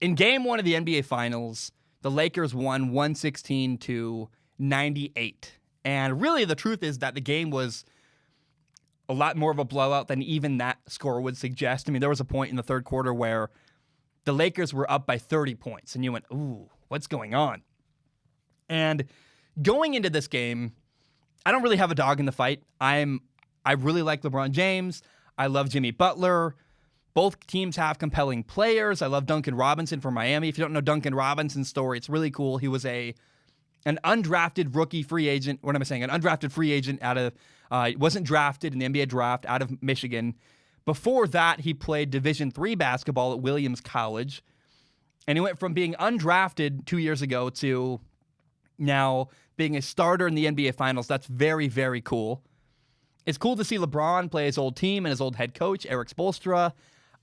In game one of the NBA Finals, the Lakers won 116-98. And really, the truth is that the game was a lot more of a blowout than even that score would suggest. I mean, there was a point in the third quarter where the Lakers were up by 30 points, and you went, ooh, what's going on? And going into this game, I don't really have a dog in the fight. I really like LeBron James. I love Jimmy Butler. Both teams have compelling players. I love Duncan Robinson from Miami. If you don't know Duncan Robinson's story, it's really cool. He was an undrafted rookie free agent. What am I saying? An undrafted free agent out of, wasn't drafted in the NBA draft out of Michigan. Before that, he played Division III basketball at Williams College. And he went from being undrafted 2 years ago to now being a starter in the NBA Finals. That's very, very cool. It's cool to see LeBron play his old team and his old head coach, Eric Spoelstra.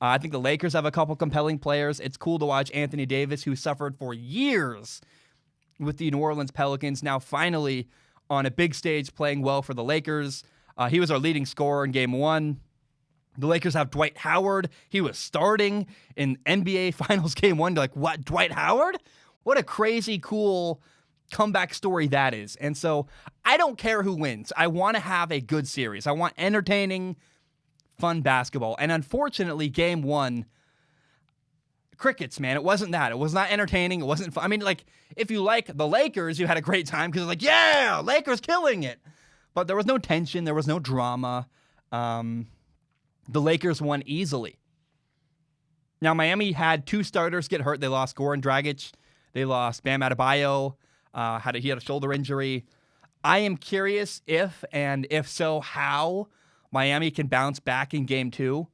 I think the Lakers have a couple compelling players. It's cool to watch Anthony Davis, who suffered for years with the New Orleans Pelicans, now finally on a big stage playing well for the Lakers. He was our leading scorer in game one. The Lakers have Dwight Howard. He was starting in NBA Finals game one. You're like, what, Dwight Howard? What a crazy, cool comeback story that is. And so I don't care who wins. I want to have a good series. I want entertaining, fun basketball. And unfortunately, game one, crickets, man. It wasn't that. It was not entertaining. It wasn't fun. I mean, like, if you like the Lakers, you had a great time because it's like, yeah, Lakers killing it. But there was no tension. There was no drama. The Lakers won easily. Now, Miami had two starters get hurt. They lost Goran Dragic. They lost Bam Adebayo. He had a shoulder injury. I am curious if, and if so, how Miami can bounce back in game two.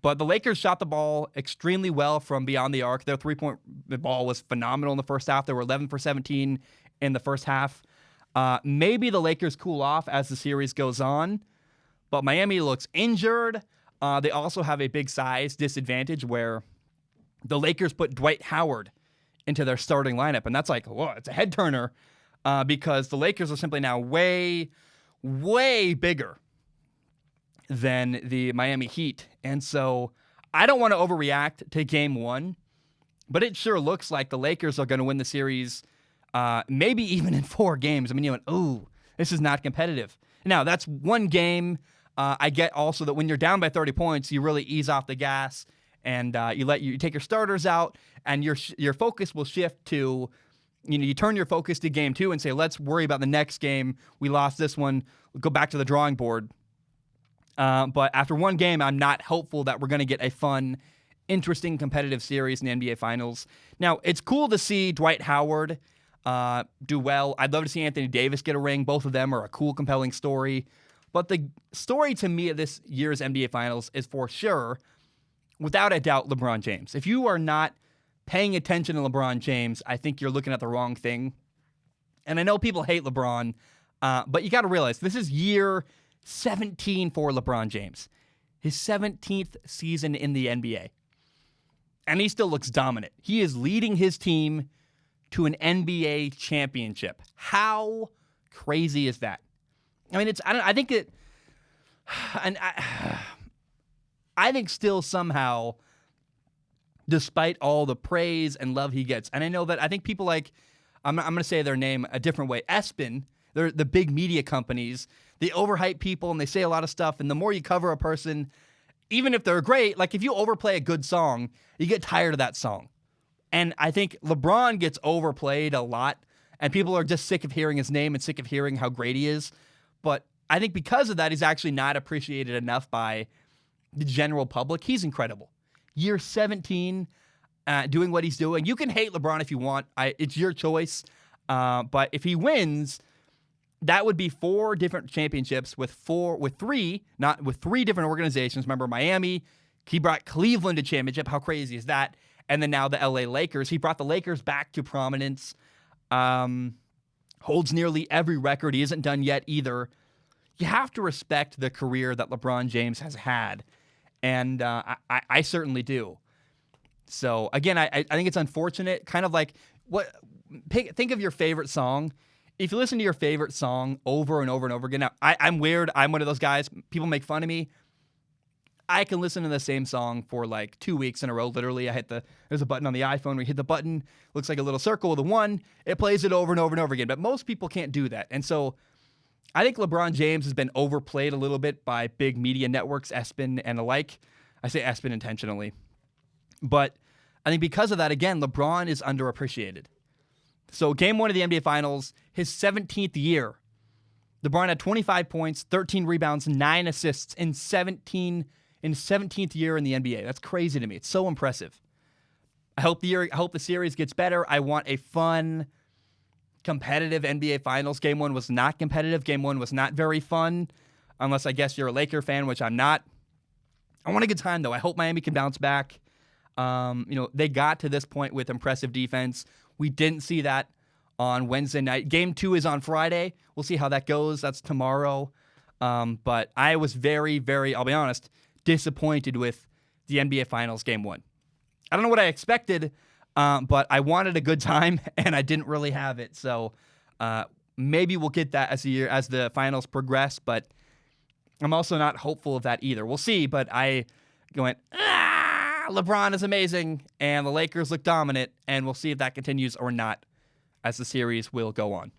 But the Lakers shot the ball extremely well from beyond the arc. Their three-point ball was phenomenal in the first half. They were 11 for 17 in the first half. Maybe the Lakers cool off as the series goes on. But Miami looks injured. They also have a big size disadvantage where the Lakers put Dwight Howard into their starting lineup. And that's like, whoa, it's a head turner because the Lakers are simply now way, way bigger than the Miami Heat. And so I don't want to overreact to game one, but it sure looks like the Lakers are going to win the series, maybe even in 4 games. I mean, you went, ooh, this is not competitive. Now, that's one game. I get also that when you're down by 30 points, you really ease off the gas and you take your starters out, and your focus will shift to, you turn your focus to game 2 and say, let's worry about the next game. We lost this one. We'll go back to the drawing board. But after one game, I'm not hopeful that we're going to get a fun, interesting, competitive series in the NBA Finals. Now, it's cool to see Dwight Howard do well. I'd love to see Anthony Davis get a ring. Both of them are a cool, compelling story. But the story to me of this year's NBA Finals is for sure, without a doubt, LeBron James. If you are not paying attention to LeBron James, I think you're looking at the wrong thing. And I know people hate LeBron, but you got to realize this is year 17 for LeBron James. His 17th season in the NBA. And he still looks dominant. He is leading his team to an NBA championship. How crazy is that? I mean, I think it, and I think still somehow, despite all the praise and love he gets, and I know that I think people like, I'm going to say their name a different way, ESPN, they're the big media companies, they overhype people and they say a lot of stuff, and the more you cover a person, even if they're great, like if you overplay a good song, you get tired of that song. And I think LeBron gets overplayed a lot, and people are just sick of hearing his name and sick of hearing how great he is. But I think because of that, he's actually not appreciated enough by the general public. He's incredible. Year 17, doing what he's doing. You can hate LeBron if you want. It's your choice. But if he wins, that would be 4 different championships with three different organizations. Remember Miami, he brought Cleveland to championship. How crazy is that? And then now the LA Lakers. He brought the Lakers back to prominence. Holds nearly every record. He isn't done yet either. You have to respect the career that LeBron James has had. And I certainly do. So, again, I think it's unfortunate. Kind of like, think of your favorite song. If you listen to your favorite song over and over and over again, now, I'm weird. I'm one of those guys. People make fun of me. I can listen to the same song for like 2 weeks in a row. Literally, there's a button on the iPhone where you hit the button, looks like a little circle with a 1. It plays it over and over and over again. But most people can't do that. And so I think LeBron James has been overplayed a little bit by big media networks, ESPN and the like. I say ESPN intentionally. But I think because of that, again, LeBron is underappreciated. So game 1 of the NBA Finals, his 17th year, LeBron had 25 points, 13 rebounds, 9 assists in 17th year in the NBA. That's crazy to me. It's so impressive. I hope the series gets better. I want a fun, competitive NBA Finals. Game 1 was not competitive. Game 1 was not very fun, unless I guess you're a Laker fan, which I'm not. I want a good time, though. I hope Miami can bounce back. They got to this point with impressive defense. We didn't see that on Wednesday night. Game 2 is on Friday. We'll see how that goes. That's tomorrow. But I was very, very, I'll be honest, disappointed with the NBA Finals Game 1. I don't know what I expected, but I wanted a good time, and I didn't really have it. So maybe we'll get that as the finals progress, but I'm also not hopeful of that either. We'll see, but I went, LeBron is amazing, and the Lakers look dominant, and we'll see if that continues or not as the series will go on.